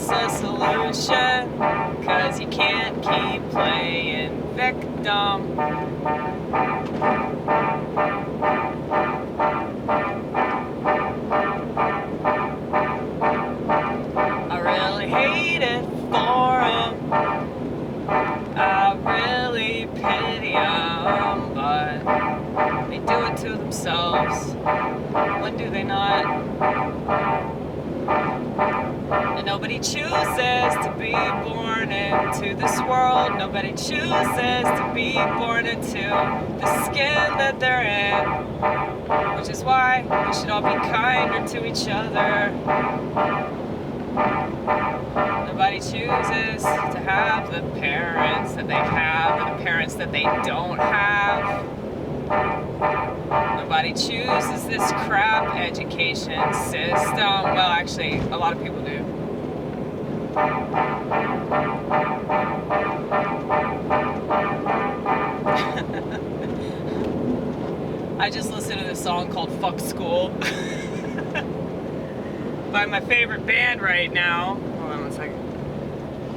wants a solution, 'cause you can't keep playing victim. I really hate it for 'em. I really pity 'em, but they do it to themselves. When do they not? And nobody chooses to be born into this world. Nobody chooses to be born into the skin that they're in. Which is why we should all be kinder to each other. Nobody chooses to have the parents that they have, or the parents that they don't have. Nobody chooses this crap education system. Well, actually, a lot of people do. I just listened to this song called Fuck School by my favorite band right now. Hold on one second.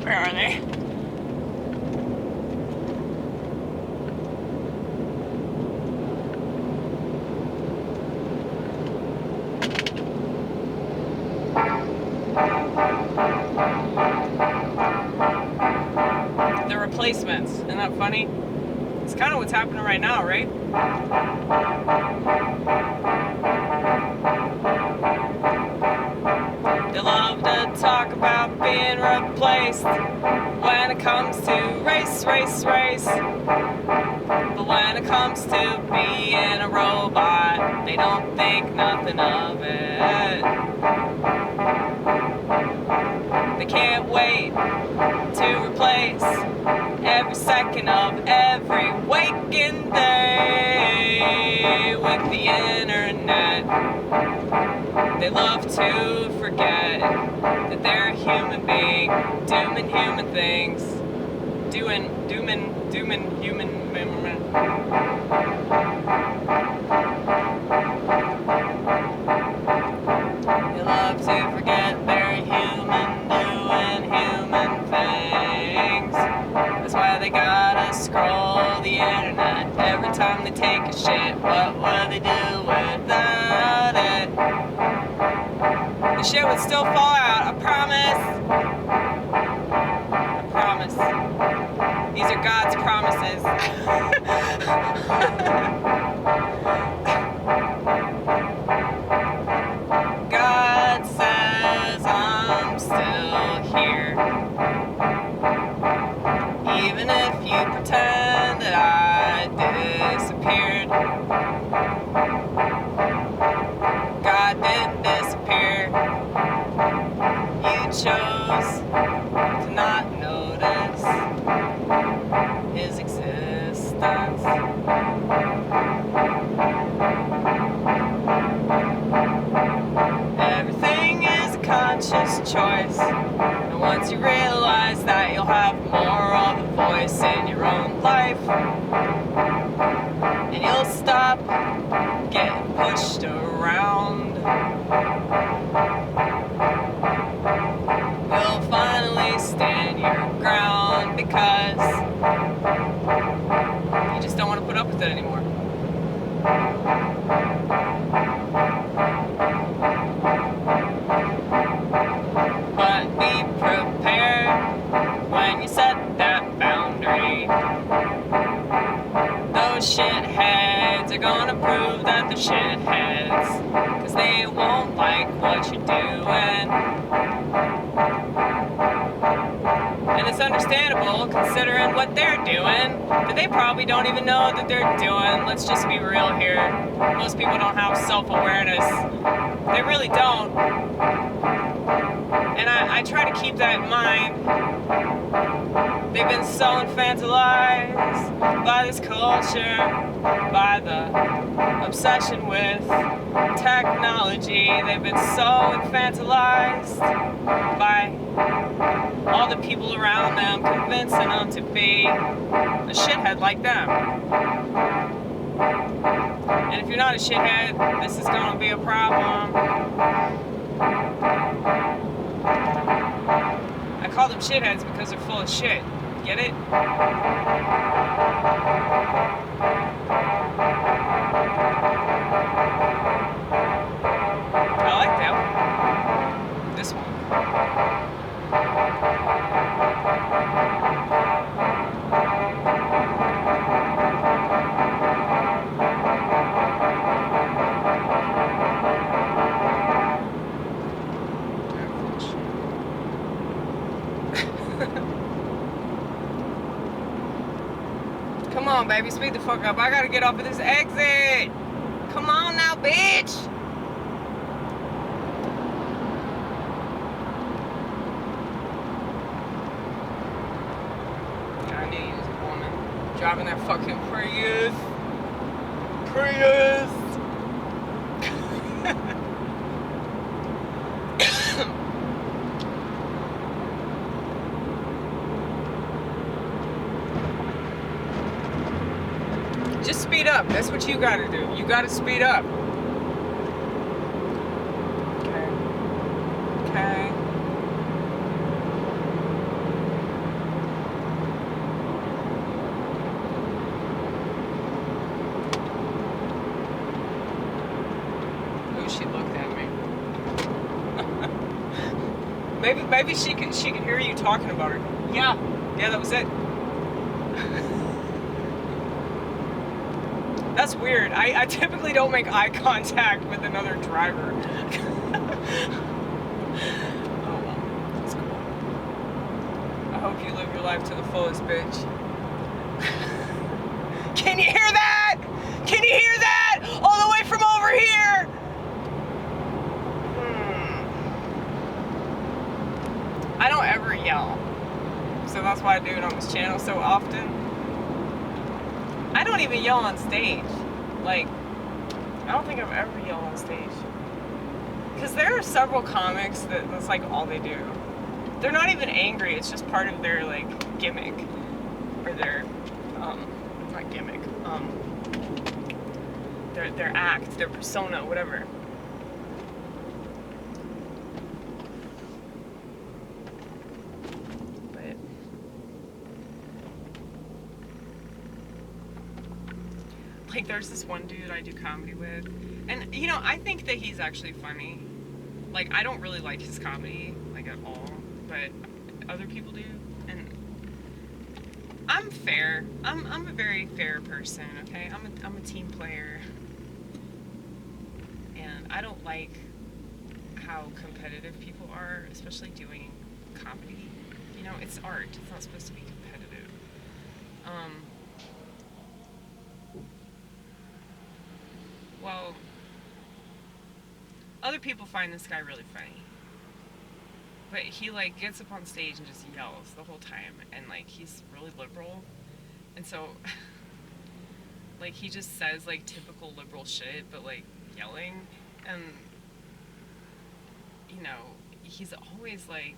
Where are they? The Replacements. Isn't that funny? It's kind of what's happening right now, right? They love to talk about being replaced when it comes to race. But when it comes to being a robot, they don't think nothing of it. They can't wait to replace every second of every waking day with the internet. They love to forget that they're a human being, doing human things, doing human. They love to forget they're human, doing human things. That's why they gotta scroll the internet every time they take a shit. What would they do without it? The shit would still fall out, I promise. I promise. These are God's promises. God says I'm still here. Even if you pretend that I disappeared. God didn't disappear. You chose to not notice his existence. Everything is a conscious choice. And once you realize that, you'll have more of a voice in your own life. And you'll stop getting pushed around. You'll finally stand your ground because you just don't want to put up with it anymore. But be prepared when you set that boundary. Those shitheads are gonna prove that they're shitheads, 'cause they won't like what you're doing. And it's understandable considering what they're doing, that they probably don't even know that they're doing. Let's just be real here. Most people don't have self-awareness. They really don't. And I try to keep that in mind. They've been so infantilized by this culture, by the obsession with technology. They've been so infantilized by all the people around them, convincing them to be a shithead like them. And if you're not a shithead, this is going to be a problem. call them shitheads because they're full of shit. Get it? I like that one. This one. Come on, baby, speed the fuck up. I gotta get off of this exit. Come on now, bitch. I knew you was a woman. Driving that fucking Prius. Just speed up. That's what you gotta do. You gotta speed up. Okay. Okay. Ooh, she looked at me. Maybe she can hear you talking about her. Yeah, that was it. That's weird. I typically don't make eye contact with another driver. Oh well, that's cool. I hope you live your life to the fullest, bitch. Can you hear that? Can you hear that? All the way from over here. I don't ever yell. So that's why I do it on this channel so often. I don't even yell on stage. Like, I don't think I've ever yelled on stage. Because there are several comics that's like all they do. They're not even angry, it's just part of their like gimmick. Or their, not gimmick, their act, their persona, whatever. Like, there's this one dude I do comedy with, and you know, I think that he's actually funny. Like, I don't really like his comedy, like, at all, but other people do, and I'm fair. I'm a very fair person, okay? I'm a team player, and I don't like how competitive people are, especially doing comedy. You know, it's art. It's not supposed to be competitive. Well, other people find this guy really funny, but he like gets up on stage and just yells the whole time, and like he's really liberal, and so like he just says like typical liberal shit, but like yelling, and you know, he's always like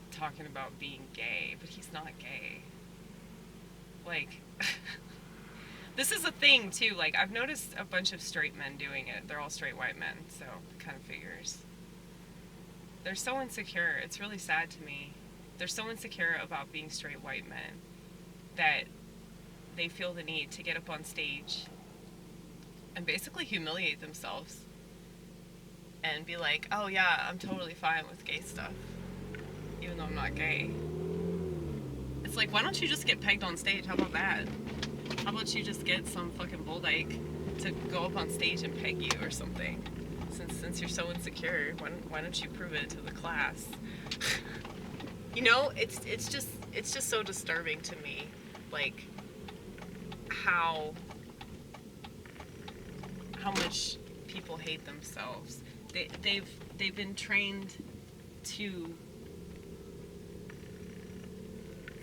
talking about being gay, but he's not gay. Like this is a thing too, like I've noticed a bunch of straight men doing it. They're all straight white men, so it kind of figures. They're so insecure, it's really sad to me. They're so insecure about being straight white men that they feel the need to get up on stage and basically humiliate themselves and be like, oh yeah, I'm totally fine with gay stuff, even though I'm not gay. It's like, why don't you just get pegged on stage? How about that? How about you just get some fucking bull dyke to go up on stage and peg you or something? Since you're so insecure, why don't you prove it to the class? You know, it's just so disturbing to me, like how much people hate themselves. They've been trained to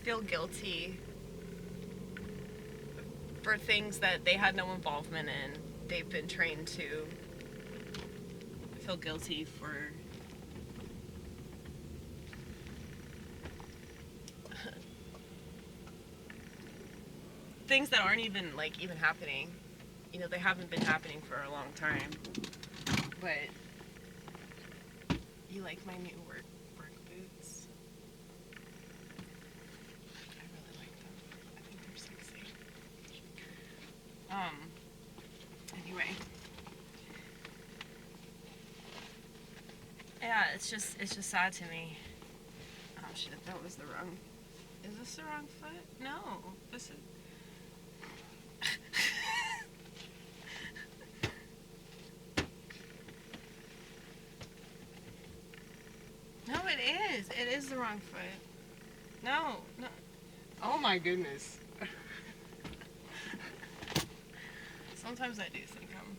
feel guilty for things that they had no involvement in. They've been trained to feel guilty for things that aren't even even happening. You know, they haven't been happening for a long time. But you like my new work boots? Anyway. Yeah, it's just sad to me. Oh shit, that was the wrong... Is this the wrong foot? No, this is... No, it is. It is the wrong foot. No. Oh my goodness. Sometimes I do think I'm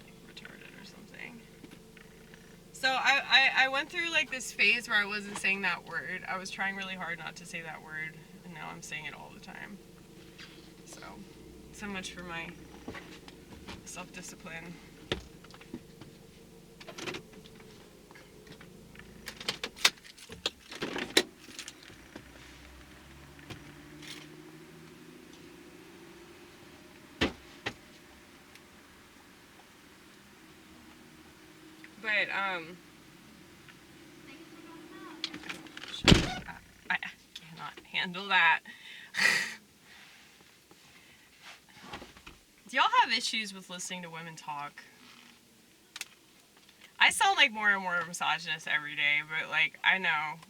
like retarded or something. So I went through like this phase where I wasn't saying that word. I was trying really hard not to say that word, and now I'm saying it all the time. So much for my self-discipline. But, I cannot handle that. Do y'all have issues with listening to women talk? I sound like more and more misogynist every day, but, like, I know.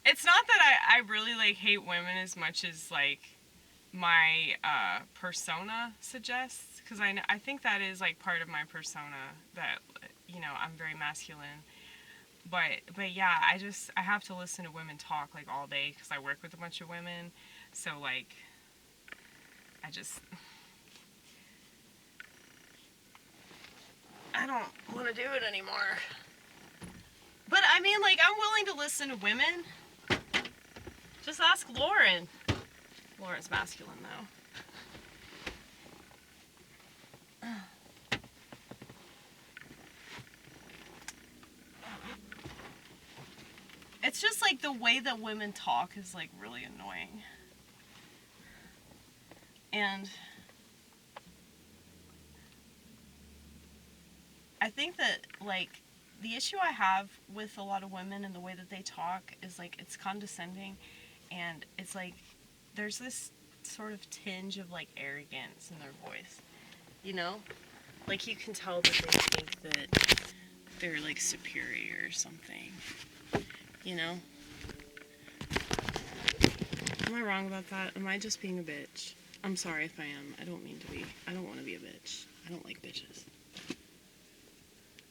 It's not that I really, like, hate women as much as, like, my persona suggests, because I think that is like part of my persona, that, you know, I'm very masculine, but yeah, I have to listen to women talk like all day because I work with a bunch of women, so like I don't want to do it anymore. But I mean, like, I'm willing to listen to women. Just ask Lauren. Lauren's masculine, though. It's just, like, the way that women talk is, like, really annoying. And I think that, like, the issue I have with a lot of women and the way that they talk is, like, it's condescending, and it's, like, there's this sort of tinge of, like, arrogance in their voice, you know? Like, you can tell that they think that they're, like, superior or something, you know? Am I wrong about that? Am I just being a bitch? I'm sorry if I am. I don't mean to be. I don't want to be a bitch. I don't like bitches.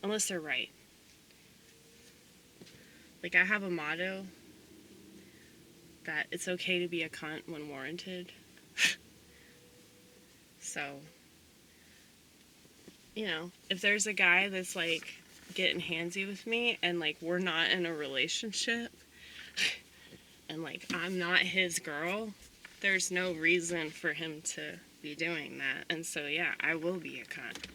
Unless they're right. Like, I have a motto that it's okay to be a cunt when warranted. So, you know, if there's a guy that's, like, getting handsy with me and, like, we're not in a relationship and, like, I'm not his girl, there's no reason for him to be doing that. And so, yeah, I will be a cunt.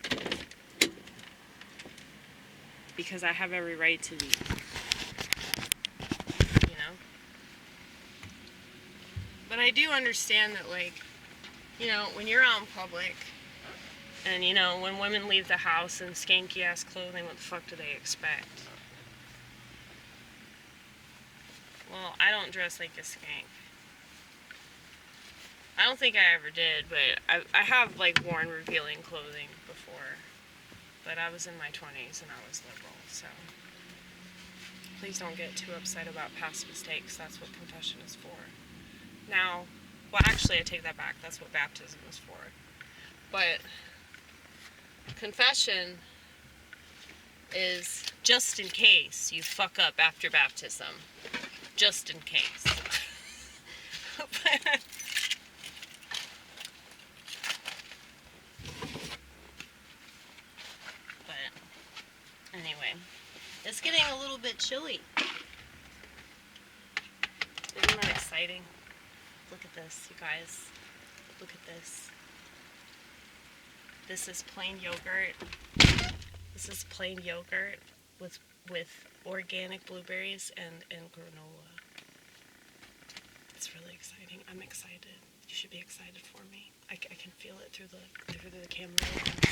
Because I have every right to be. You know? But I do understand that, like, you know, when you're out in public, and, you know, when women leave the house in skanky-ass clothing, what the fuck do they expect? Well, I don't dress like a skank. I don't think I ever did, but I have, like, worn revealing clothing before. But I was in my 20s and I was liberal, so please don't get too upset about past mistakes. That's what confession is for. Now, well, actually, I take that back. That's what baptism is for. But confession is just in case you fuck up after baptism. Just in case. Anyway, it's getting a little bit chilly. Isn't that exciting? Look at this, you guys. Look at this. This is plain yogurt. This is plain yogurt with organic blueberries and granola. It's really exciting. I'm excited. You should be excited for me. I can feel it through the camera.